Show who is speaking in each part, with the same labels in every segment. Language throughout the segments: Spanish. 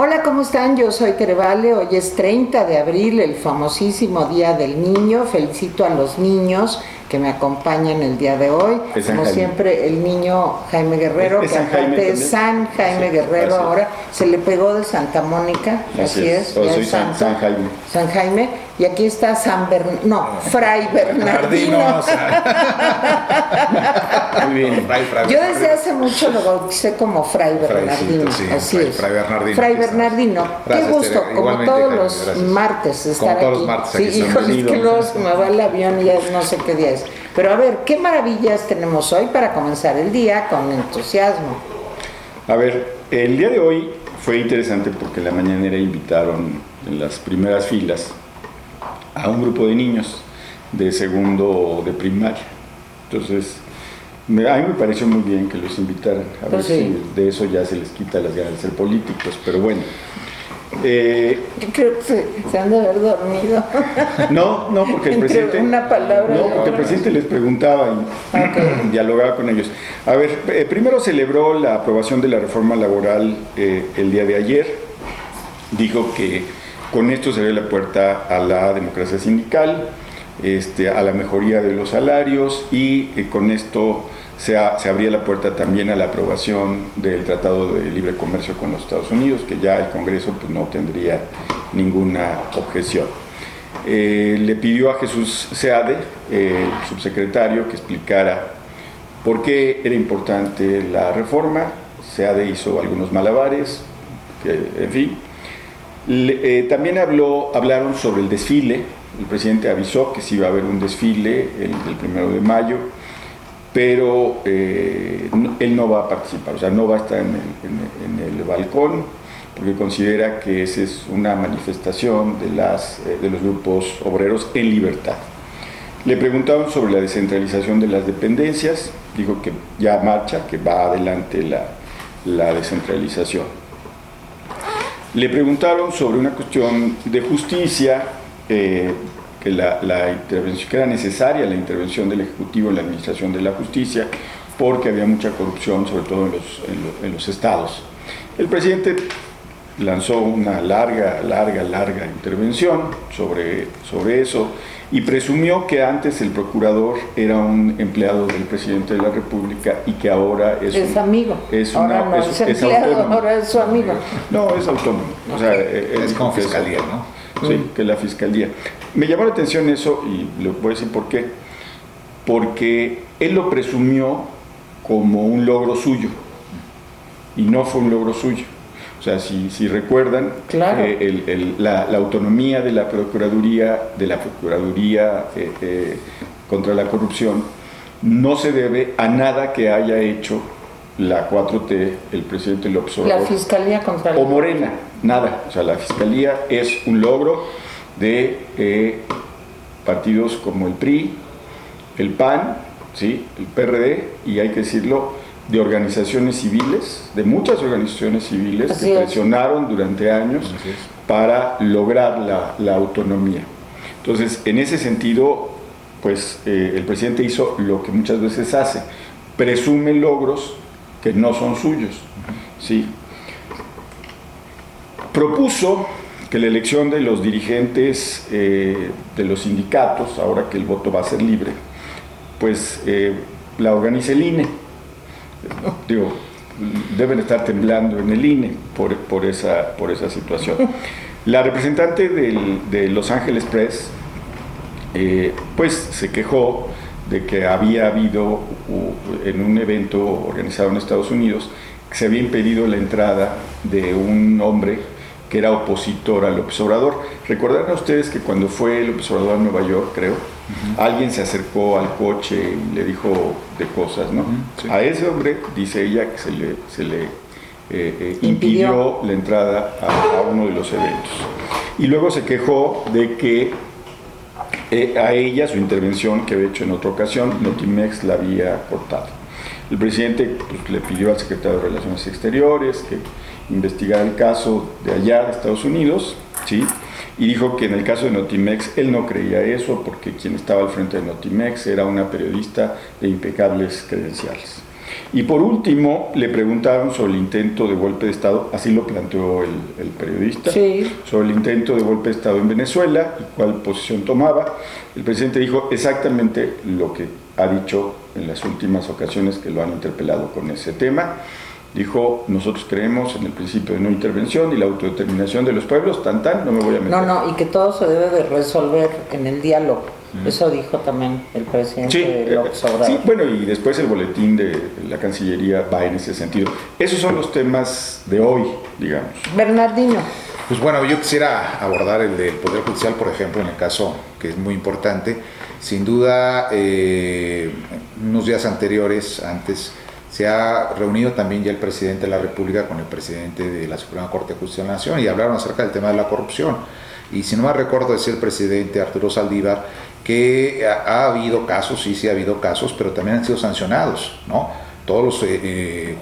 Speaker 1: Hola, ¿cómo están? Yo soy Tere Vale. Hoy es 30 de abril, el famosísimo Día del Niño. Felicito a los niños que me acompañan el día de hoy. Como siempre, el niño Jaime Guerrero, que aparte es San Jaime Guerrero ahora, se le pegó de Santa Mónica, así es.
Speaker 2: Yo soy San Jaime.
Speaker 1: San Jaime, y aquí está Fray Bernardino.
Speaker 2: Muy bien,
Speaker 1: Yo desde hace mucho lo bauticé como Fray Bernardino,
Speaker 3: sí,
Speaker 1: así es.
Speaker 3: Fray Bernardino.
Speaker 1: Fray Bernardino,
Speaker 3: gracias,
Speaker 1: qué gusto,
Speaker 3: Tere.
Speaker 1: como
Speaker 3: Igualmente,
Speaker 1: todos
Speaker 3: Jaime,
Speaker 1: los
Speaker 3: gracias.
Speaker 1: martes estar
Speaker 3: Como todos
Speaker 1: aquí.
Speaker 3: los martes
Speaker 1: Sí,
Speaker 3: aquí
Speaker 1: híjole, es que luego se me va el avión y ya no sé qué día es. Pero a ver, ¿qué maravillas tenemos hoy para comenzar el día con entusiasmo?
Speaker 2: A ver, el día de hoy fue interesante porque en la mañanera invitaron en las primeras filas a un grupo de niños de segundo de primaria. Entonces, a mí me pareció muy bien que los invitaran. A ver si de eso ya se les quita las ganas de ser políticos, pero bueno.
Speaker 1: Yo creo que se han de haber dormido.
Speaker 2: No, porque el presidente.
Speaker 1: Una palabra.
Speaker 2: No, porque el presidente les preguntaba y dialogaba con ellos. A ver, primero celebró la aprobación de la reforma laboral el día de ayer. Dijo que con esto se abre la puerta a la democracia sindical, a la mejoría de los salarios y con esto se abría la puerta también a la aprobación del Tratado de Libre Comercio con los Estados Unidos, que ya el Congreso pues, no tendría ninguna objeción. Le pidió a Jesús Seade, subsecretario, que explicara por qué era importante la reforma. Seade hizo algunos malabares, en fin. También hablaron sobre el desfile. El presidente avisó que sí iba a haber un desfile el 1 de mayo, pero él no va a participar, o sea, no va a estar en el balcón, porque considera que esa es una manifestación de los grupos obreros en libertad. Le preguntaron sobre la descentralización de las dependencias, dijo que ya marcha, que va adelante la descentralización. Le preguntaron sobre una cuestión de justicia, que la intervención, que era necesaria la intervención del Ejecutivo en la administración de la justicia, porque había mucha corrupción, sobre todo en los estados. El presidente lanzó una larga intervención sobre eso y presumió que antes el procurador era un empleado del presidente de la República y que ahora es
Speaker 1: amigo.
Speaker 2: Ahora
Speaker 1: no es empleado,
Speaker 2: autónomo.
Speaker 1: ahora es su amigo.
Speaker 2: No, es autónomo. O sea,
Speaker 3: es como fiscalía, ¿no?
Speaker 2: Sí, que la fiscalía. Me llamó la atención eso y le voy a decir por qué. Porque él lo presumió como un logro suyo y no fue un logro suyo. O sea, si recuerdan,
Speaker 1: claro.
Speaker 2: La autonomía de la Procuraduría, contra la corrupción, no se debe a nada que haya hecho la 4T, el presidente López Obrador,
Speaker 1: la Fiscalía contra la
Speaker 2: o Morena, nada. O sea, la Fiscalía es un logro de partidos como el PRI, el PAN, ¿sí? El PRD, y hay que decirlo, de organizaciones civiles, de muchas organizaciones civiles que presionaron durante años para lograr la autonomía. Entonces, en ese sentido, pues el presidente hizo lo que muchas veces hace, presume logros que no son suyos, ¿sí? Propuso que la elección de los dirigentes de los sindicatos, ahora que el voto va a ser libre, pues la organice el INE. Digo, deben estar temblando en el INE por esa situación. La representante de Los Ángeles Press pues se quejó de que había habido en un evento organizado en Estados Unidos que se había impedido la entrada de un hombre que era opositor al López Obrador. Recordarán ustedes que cuando fue López Obrador a Nueva York, creo, alguien se acercó al coche y le dijo de cosas, ¿no? Sí. A ese hombre, dice ella, que se le impidió la entrada a uno de los eventos. Y luego se quejó de que a ella, su intervención que había hecho en otra ocasión, Notimex la había cortado. El presidente pues, le pidió al secretario de Relaciones Exteriores que investigara el caso de allá, de Estados Unidos, ¿sí? Y dijo que en el caso de Notimex él no creía eso porque quien estaba al frente de Notimex era una periodista de impecables credenciales. Y por último, le preguntaron sobre el intento de golpe de Estado, así lo planteó el periodista,
Speaker 1: sí,
Speaker 2: sobre el intento de golpe de Estado en Venezuela y cuál posición tomaba. El presidente dijo exactamente lo que ha dicho en las últimas ocasiones que lo han interpelado con ese tema. Dijo, nosotros creemos en el principio de no intervención y la autodeterminación de los pueblos, no me voy a meter.
Speaker 1: No, y que todo se debe de resolver en el diálogo. Eso dijo también el presidente López Obrador.
Speaker 2: Sí, bueno, y después el boletín de la Cancillería va en ese sentido. Esos son los temas de hoy, digamos.
Speaker 1: Bernardino.
Speaker 3: Pues bueno, yo quisiera abordar el del Poder Judicial, por ejemplo, en el caso que es muy importante. Sin duda, unos días antes, se ha reunido también ya el presidente de la República con el presidente de la Suprema Corte de Justicia de la Nación y hablaron acerca del tema de la corrupción. Y si no me recuerdo, decía el presidente Arturo Saldívar que ha habido casos, sí ha habido casos, pero también han sido sancionados, ¿no? Todos los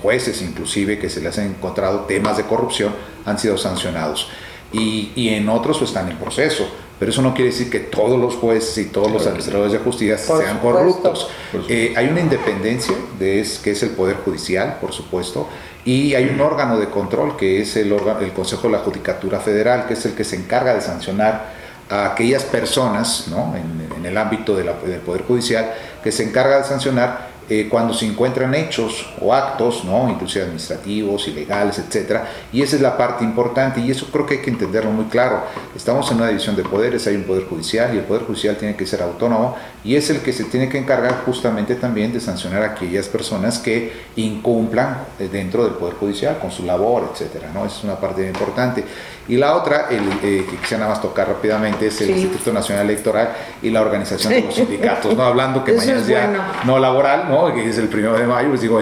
Speaker 3: jueces, inclusive, que se les han encontrado temas de corrupción, han sido sancionados. Y en otros pues, están en proceso. Pero eso no quiere decir que todos los jueces y todos los administradores de justicia sean corruptos. Hay una independencia que es el Poder Judicial, por supuesto, y hay un órgano de control que es el Consejo de la Judicatura Federal, que es el que se encarga de sancionar a aquellas personas, ¿no? en el ámbito del Poder Judicial, que se encarga de sancionar cuando se encuentran hechos o actos, ¿no? inclusive administrativos, ilegales, etcétera, y esa es la parte importante, y eso creo que hay que entenderlo muy claro. Estamos en una división de poderes, hay un Poder Judicial, y el Poder Judicial tiene que ser autónomo, y es el que se tiene que encargar justamente también de sancionar a aquellas personas que incumplan dentro del Poder Judicial con su labor, etcétera, ¿no? Esa es una parte importante. Y la otra, que quisiera nada más tocar rápidamente, es el Instituto Nacional Electoral y la organización de los sindicatos, ¿no? Hablando que mañana es día no laboral, ¿no? Que es el 1 de mayo, pues digo,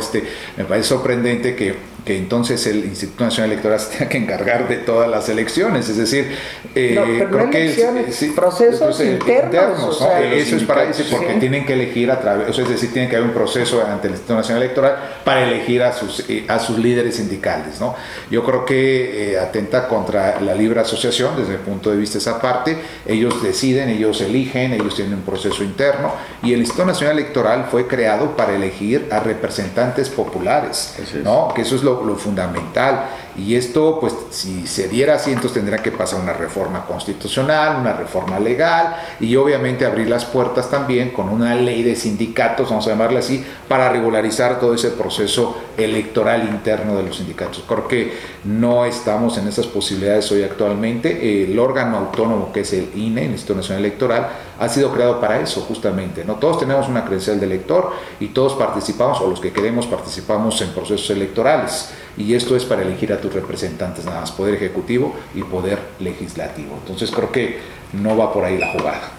Speaker 3: me parece sorprendente que entonces el Instituto Nacional Electoral se tenga que encargar de todas las elecciones, es decir,
Speaker 1: creo que procesos internos,
Speaker 3: ¿no? Eso es para eso, porque tienen que elegir a través, es decir, tiene que haber un proceso ante el Instituto Nacional Electoral para elegir a sus líderes sindicales, ¿no? Yo creo que atenta contra la libre asociación desde el punto de vista de esa parte. Ellos deciden, ellos eligen, ellos tienen un proceso interno, y el Instituto Nacional Electoral fue creado para elegir a representantes populares, ¿no? Que eso es lo fundamental, y esto pues si se diera así, entonces tendría que pasar una reforma constitucional, una reforma legal, y obviamente abrir las puertas también con una ley de sindicatos, vamos a llamarla así, para regularizar todo ese proceso electoral interno de los sindicatos. Creo que no estamos en esas posibilidades hoy actualmente. El órgano autónomo que es el INE, el Instituto Nacional Electoral, ha sido creado para eso justamente, ¿no? Todos tenemos una credencial de elector y todos participamos, o los que queremos participamos en procesos electorales, y esto es para elegir a tus representantes nada más, poder ejecutivo y poder legislativo. Entonces creo que no va por ahí la jugada.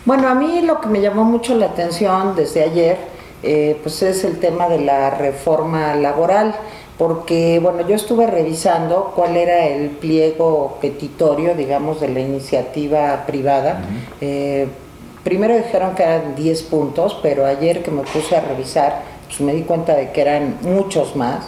Speaker 1: Bueno, a mí lo que me llamó mucho la atención desde ayer pues es el tema de la reforma laboral, porque bueno, yo estuve revisando cuál era el pliego petitorio, digamos, de la iniciativa privada. Primero dijeron que eran 10 puntos, pero ayer que me puse a revisar, pues me di cuenta de que eran muchos más.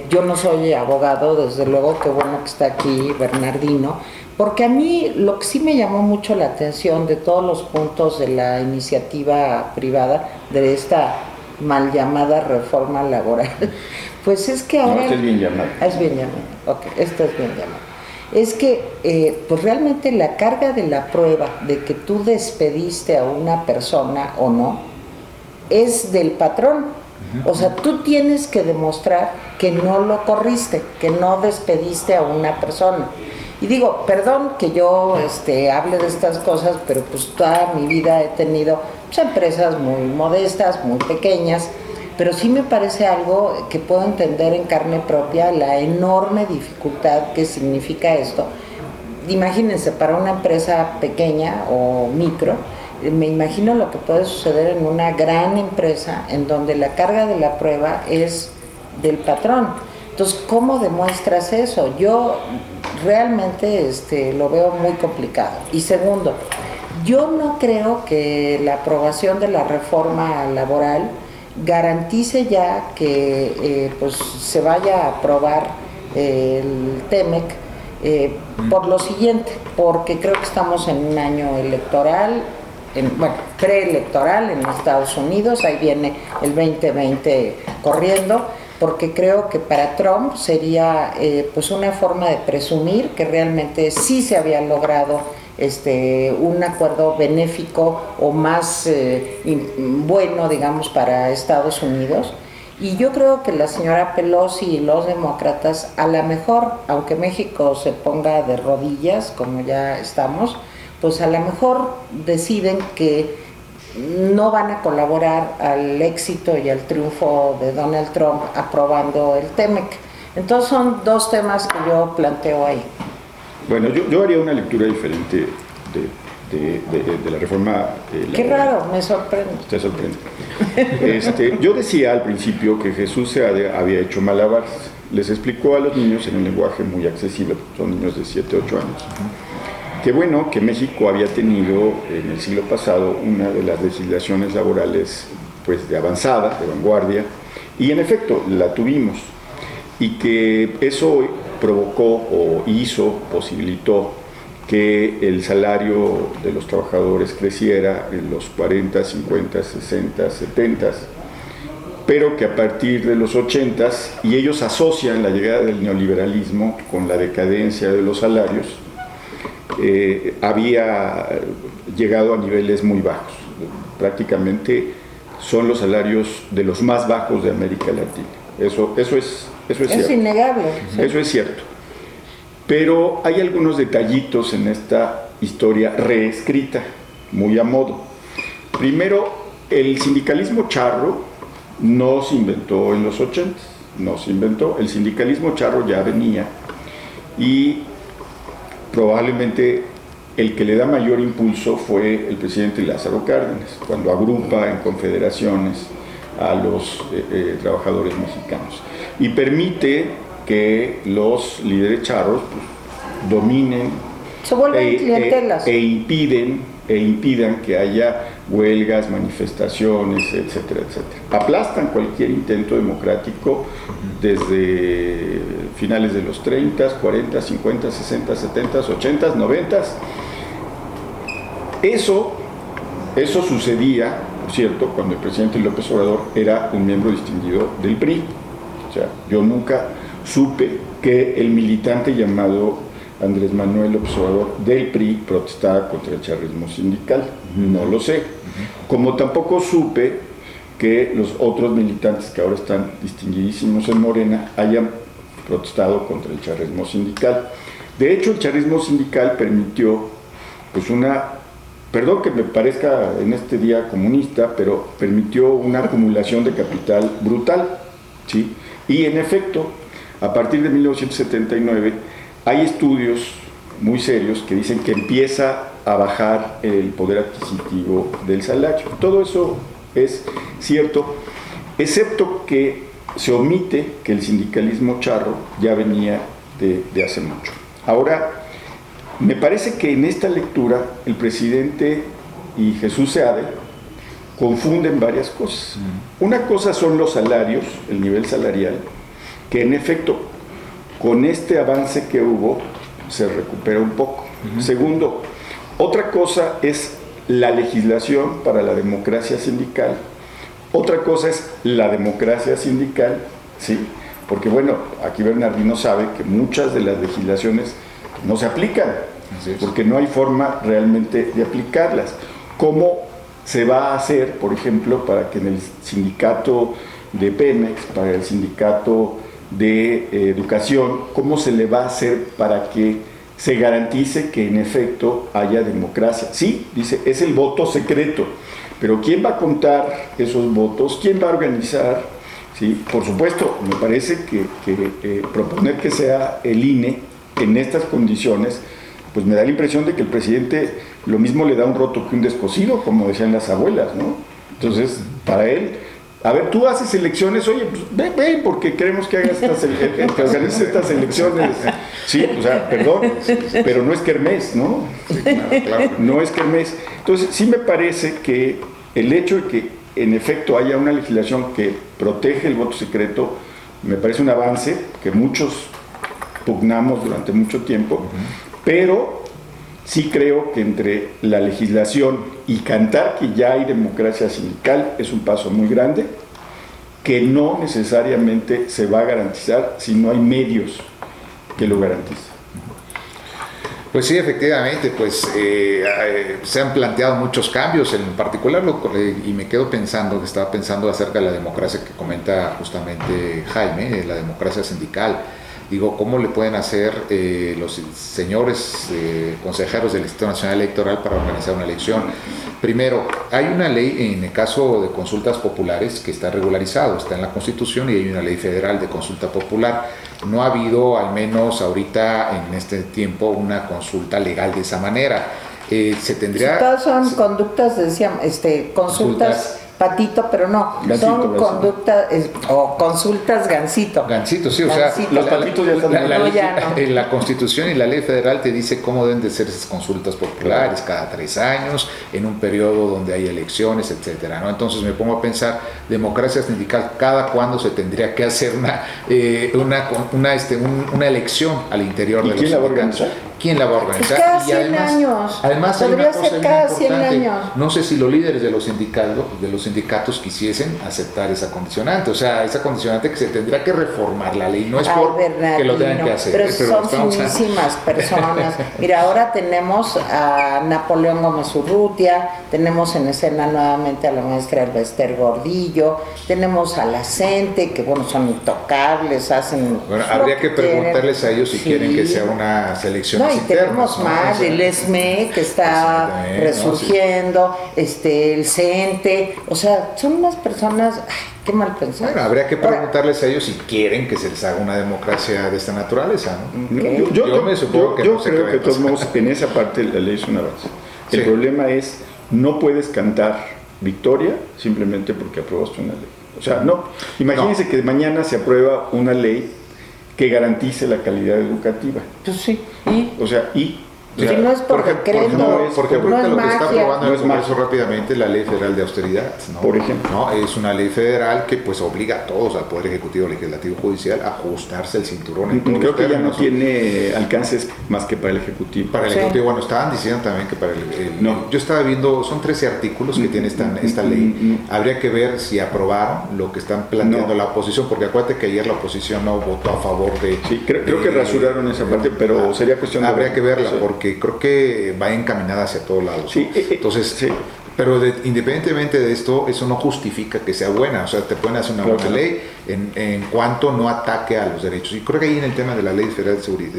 Speaker 1: Yo no soy abogado, desde luego, qué bueno que está aquí Bernardino, porque a mí lo que sí me llamó mucho la atención de todos los puntos de la iniciativa privada, de esta mal llamada reforma laboral, pues es que ahora...
Speaker 2: No, esta es bien llamada.
Speaker 1: Es bien llamada, ok, esta es bien llamada. Es que pues realmente la carga de la prueba de que tú despediste a una persona o no, es del patrón. O sea, tú tienes que demostrar que no lo corriste, que no despediste a una persona. Y digo, perdón que yo hable de estas cosas, pero pues toda mi vida he tenido pues, empresas muy modestas, muy pequeñas, pero sí me parece algo que puedo entender en carne propia la enorme dificultad que significa esto. Imagínense, para una empresa pequeña o micro, me imagino lo que puede suceder en una gran empresa en donde la carga de la prueba es del patrón. Entonces, ¿cómo demuestras eso? Yo realmente lo veo muy complicado. Y segundo, yo no creo que la aprobación de la reforma laboral garantice ya que pues se vaya a aprobar el TEMEC por lo siguiente, porque creo que estamos en un año electoral, preelectoral en Estados Unidos, ahí viene el 2020 corriendo, porque creo que para Trump sería pues una forma de presumir que realmente sí se había logrado un acuerdo benéfico o más bueno, digamos, para Estados Unidos. Y yo creo que la señora Pelosi y los demócratas, a lo mejor, aunque México se ponga de rodillas, como ya estamos, pues a lo mejor deciden que no van a colaborar al éxito y al triunfo de Donald Trump aprobando el TEMEC. Entonces son dos temas que yo planteo ahí.
Speaker 2: Bueno, yo haría una lectura diferente de la reforma.
Speaker 1: Qué raro, me sorprende.
Speaker 2: Te sorprende. Yo decía al principio que Jesús Seade había hecho malabares. Les explicó a los niños en un lenguaje muy accesible, son niños de 7, 8 años. Qué bueno que México había tenido en el siglo pasado una de las legislaciones laborales pues de avanzada, de vanguardia, y en efecto la tuvimos, y que eso provocó o posibilitó que el salario de los trabajadores creciera en los 40, 50, 60, 70, pero que a partir de los 80, y ellos asocian la llegada del neoliberalismo con la decadencia de los salarios, había llegado a niveles muy bajos. Prácticamente son los salarios de los más bajos de América Latina. Eso es cierto.
Speaker 1: Es innegable.
Speaker 2: Sí. Eso es cierto. Pero hay algunos detallitos en esta historia reescrita, muy a modo. Primero, el sindicalismo charro no se inventó en los 80, no se inventó. El sindicalismo charro ya venía, y probablemente el que le da mayor impulso fue el presidente Lázaro Cárdenas, cuando agrupa en confederaciones a los trabajadores mexicanos y permite que los líderes charros pues, dominen,
Speaker 1: se vuelven clientelas
Speaker 2: e impidan que haya huelgas, manifestaciones, etcétera, etcétera. Aplastan cualquier intento democrático desde finales de los 30, 40, 50, 60, 70, 80, 90. Eso sucedía, por cierto, cuando el presidente López Obrador era un miembro distinguido del PRI. O sea, yo nunca supe que el militante llamado Andrés Manuel López Obrador del PRI protestaba contra el charrismo sindical. No lo sé. Como tampoco supe que los otros militantes que ahora están distinguidísimos en Morena hayan protestado contra el charrismo sindical. De hecho, el charrismo sindical permitió pues perdón que me parezca en este día comunista, pero permitió una acumulación de capital brutal, ¿sí? Y en efecto, a partir de 1979, hay estudios muy serios que dicen que empieza a bajar el poder adquisitivo del salario. Todo eso es cierto, excepto que se omite que el sindicalismo charro ya venía de hace mucho. Ahora, me parece que en esta lectura el presidente y Jesús Seade confunden varias cosas. Una cosa son los salarios, el nivel salarial, que en efecto con este avance que hubo se recupera un poco. Segundo, otra cosa es la legislación para la democracia sindical. Otra cosa es la democracia sindical, ¿sí? Porque bueno, aquí Bernardino sabe que muchas de las legislaciones no se aplican, porque no hay forma realmente de aplicarlas. ¿Cómo se va a hacer, por ejemplo, para que en el sindicato de Pemex, para el sindicato de educación, cómo se le va a hacer para que se garantice que en efecto haya democracia? Sí, dice, es el voto secreto, pero ¿quién va a contar esos votos? ¿Quién va a organizar? Sí, por supuesto, me parece que proponer que sea el INE en estas condiciones, pues me da la impresión de que el presidente lo mismo le da un roto que un descosido, como decían las abuelas, ¿no? Entonces, para él, a ver, tú haces elecciones, oye, pues ven porque queremos que hagas estas elecciones. Sí, o sea, perdón, pero no es kermés, ¿no? Sí, claro. No es kermés. Entonces, sí me parece que el hecho de que en efecto haya una legislación que protege el voto secreto, me parece un avance que muchos pugnamos durante mucho tiempo, pero sí creo que entre la legislación y cantar que ya hay democracia sindical es un paso muy grande, que no necesariamente se va a garantizar si no hay medios que lo garanticen.
Speaker 3: Pues sí, efectivamente, pues se han planteado muchos cambios, en particular, y me quedo pensando, estaba pensando acerca de la democracia que comenta justamente Jaime, la democracia sindical. Digo, ¿cómo le pueden hacer los señores consejeros del Instituto Nacional Electoral para organizar una elección? Primero, hay una ley en el caso de consultas populares que está regularizado, está en la Constitución, y hay una ley federal de consulta popular. No ha habido, al menos ahorita en este tiempo, una consulta legal de esa manera. Se tendría...
Speaker 1: Todas son conductas, decíamos, consultas patito, pero no,
Speaker 2: Gancito,
Speaker 1: son conductas o consultas gancito.
Speaker 3: Gancito, sí,
Speaker 1: Gancito.
Speaker 3: o sea,
Speaker 2: Los patitos ya están
Speaker 3: la Constitución y la ley federal te dice cómo deben de ser esas consultas populares, cada 3 años, en un periodo donde hay elecciones, etcétera, ¿no? Entonces me pongo a pensar, democracia sindical, ¿cada cuándo se tendría que hacer una elección al interior de los sindicatos? ¿Quién la va a organizar?
Speaker 1: Pues cada 100 años.
Speaker 3: Además hay
Speaker 1: podría
Speaker 3: una cosa
Speaker 1: ser cada 100
Speaker 3: importante.
Speaker 1: años.
Speaker 3: No sé si los líderes de los sindicatos quisiesen aceptar esa condicionante, o sea, esa condicionante que se tendrá que reformar la ley, no es que lo tengan que hacer.
Speaker 1: Pero son finísimas personas. Mira, ahora tenemos a Napoleón Gómez Urrutia, tenemos en escena nuevamente a la maestra Elbester Gordillo, tenemos a la CENTE, que bueno, son intocables, hacen...
Speaker 3: Bueno, habría que preguntarles a ellos si quieren que sea una selección.
Speaker 1: Y tenemos más, el ESME que está resurgiendo, el CENTE, o sea, son unas personas, qué mal pensado.
Speaker 3: Bueno, habría que preguntarles a ellos si quieren que se les haga una democracia de esta naturaleza, ¿no?
Speaker 1: Okay.
Speaker 3: Yo me supongo que
Speaker 2: yo
Speaker 3: no sé
Speaker 2: creo
Speaker 3: qué
Speaker 2: que de todos modos en esa parte la ley es un avance. El problema es, no puedes cantar victoria simplemente porque aprobaste una ley. O sea, no. Imagínense que mañana se aprueba una ley que garantice la calidad educativa.
Speaker 1: Pues sí, ¿y?
Speaker 2: O sea,
Speaker 1: si no es por decreto,
Speaker 3: por ejemplo,
Speaker 1: no es
Speaker 3: lo que está
Speaker 1: magia.
Speaker 3: aprobando
Speaker 2: No
Speaker 3: el
Speaker 2: es
Speaker 3: Congreso rápidamente, la Ley Federal de Austeridad, ¿no?
Speaker 2: Por ejemplo.
Speaker 3: ¿No? Es una ley federal que pues obliga a todos, al Poder Ejecutivo, Legislativo, Judicial, a ajustarse el cinturón en todos
Speaker 2: Creo
Speaker 3: los
Speaker 2: que ya no
Speaker 3: términos.
Speaker 2: tiene alcances más que para el Ejecutivo.
Speaker 3: Para el
Speaker 1: Sí.
Speaker 3: Ejecutivo, bueno, estaban diciendo también que para el
Speaker 2: No.
Speaker 3: yo estaba viendo, son 13 artículos que tiene esta ley. Habría que ver si aprobaron lo que están planteando la oposición, porque acuérdate que ayer la oposición no votó a favor de...
Speaker 2: Sí, creo que rasuraron esa parte, pero sería cuestión de...
Speaker 3: Habría que verla,
Speaker 2: sí.
Speaker 3: porque creo que va encaminada hacia todos lados.
Speaker 2: Sí,
Speaker 3: entonces,
Speaker 2: sí.
Speaker 3: pero independientemente de esto, eso no justifica que sea buena. O sea, te pueden hacer una buena ley en cuanto no ataque a los derechos. Y creo que ahí en el tema de la Ley Federal de Seguridad,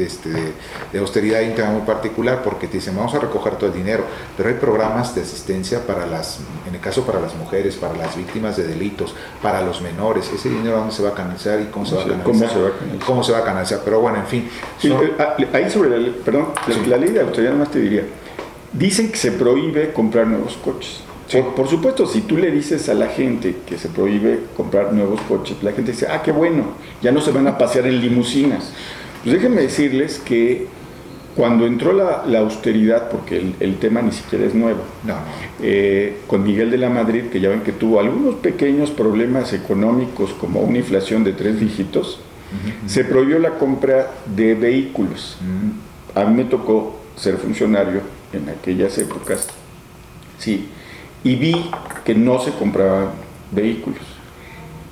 Speaker 3: de Austeridad hay un tema muy particular, porque te dicen, vamos a recoger todo el dinero, pero hay programas de asistencia para en el caso para las mujeres, para las víctimas de delitos, para los menores. Ese dinero, ¿dónde se va a canalizar y cómo se va a canalizar? ¿Cómo se va a canalizar? Pero bueno, en fin.
Speaker 2: Sí, ahí sobre la ley, perdón, la ley de austeridad, nomás te diría, dicen que se prohíbe comprar nuevos coches. Sí. Por supuesto, si tú le dices a la gente que se prohíbe comprar nuevos coches, la gente dice, qué bueno, ya no se van a pasear en limusinas. Pues déjenme decirles que cuando entró la austeridad, porque el tema ni siquiera es nuevo, con Miguel de la Madrid, que ya ven que tuvo algunos pequeños problemas económicos, como una inflación de 3 dígitos, se prohibió la compra de vehículos. A mí me tocó ser funcionario en aquellas épocas, sí, y vi que no se compraban vehículos.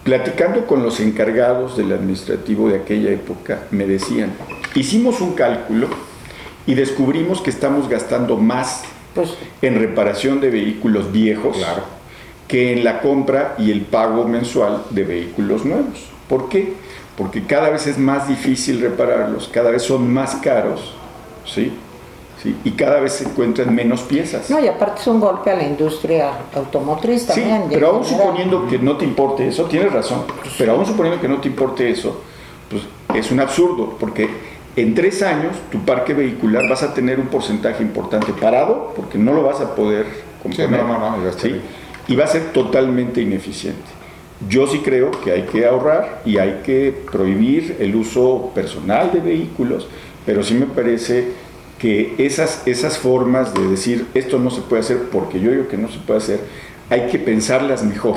Speaker 2: Platicando con los encargados del administrativo de aquella época, me decían, hicimos un cálculo y descubrimos que estamos gastando más en reparación de vehículos viejos que en la compra y el pago mensual de vehículos nuevos. ¿Por qué? Porque cada vez es más difícil repararlos, cada vez son más caros, ¿sí? Sí, y cada vez se encuentran menos piezas.
Speaker 1: No, y aparte es un golpe a la industria automotriz también.
Speaker 2: Sí, pero aún suponiendo que no te importe eso, tienes razón, pero aún suponiendo que no te importe eso, pues es un absurdo, porque en 3 años tu parque vehicular vas a tener un porcentaje importante parado, porque no lo vas a poder componer, ¿sí? Y va a ser totalmente ineficiente. Yo sí creo que hay que ahorrar y hay que prohibir el uso personal de vehículos, pero sí me parece que esas formas de decir esto no se puede hacer porque yo digo que no se puede hacer, hay que pensarlas mejor.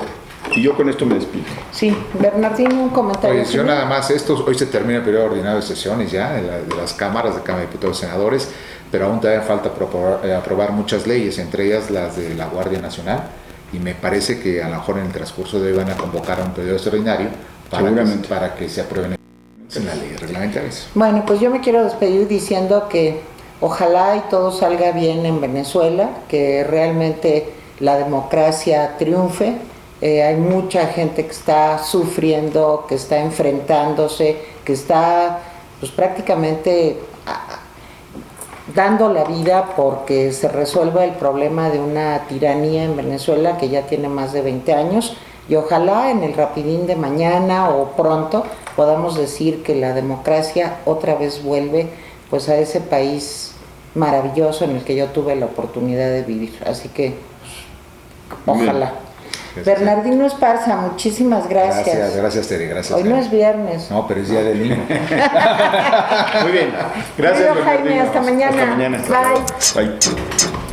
Speaker 2: Y yo con esto me despido.
Speaker 1: Sí, Bernardino, un comentario.
Speaker 3: Oye, yo nada más, hoy se termina el periodo ordinario de sesiones ya de las cámaras de Cámara de Diputados y Senadores, pero aún todavía falta aprobar muchas leyes, entre ellas las de la Guardia Nacional y me parece que a lo mejor en el transcurso de hoy van a convocar a un periodo extraordinario para que se aprueben en la ley reglamentaria.
Speaker 1: Bueno, pues yo me quiero despedir diciendo que ojalá y todo salga bien en Venezuela, que realmente la democracia triunfe. Hay mucha gente que está sufriendo, que está enfrentándose, que está pues prácticamente dando la vida porque se resuelva el problema de una tiranía en Venezuela que ya tiene más de 20 años, y ojalá en el rapidín de mañana o pronto podamos decir que la democracia otra vez vuelve pues a ese país maravilloso en el que yo tuve la oportunidad de vivir. Así que pues, ojalá. Bernardino Esparza, muchísimas gracias.
Speaker 3: Gracias Tere, gracias.
Speaker 1: Hoy no es viernes.
Speaker 3: No, pero es día del niño.
Speaker 2: Muy bien, gracias
Speaker 1: Jaime, hasta mañana.
Speaker 2: Hasta mañana.
Speaker 1: Bye.
Speaker 2: Bye.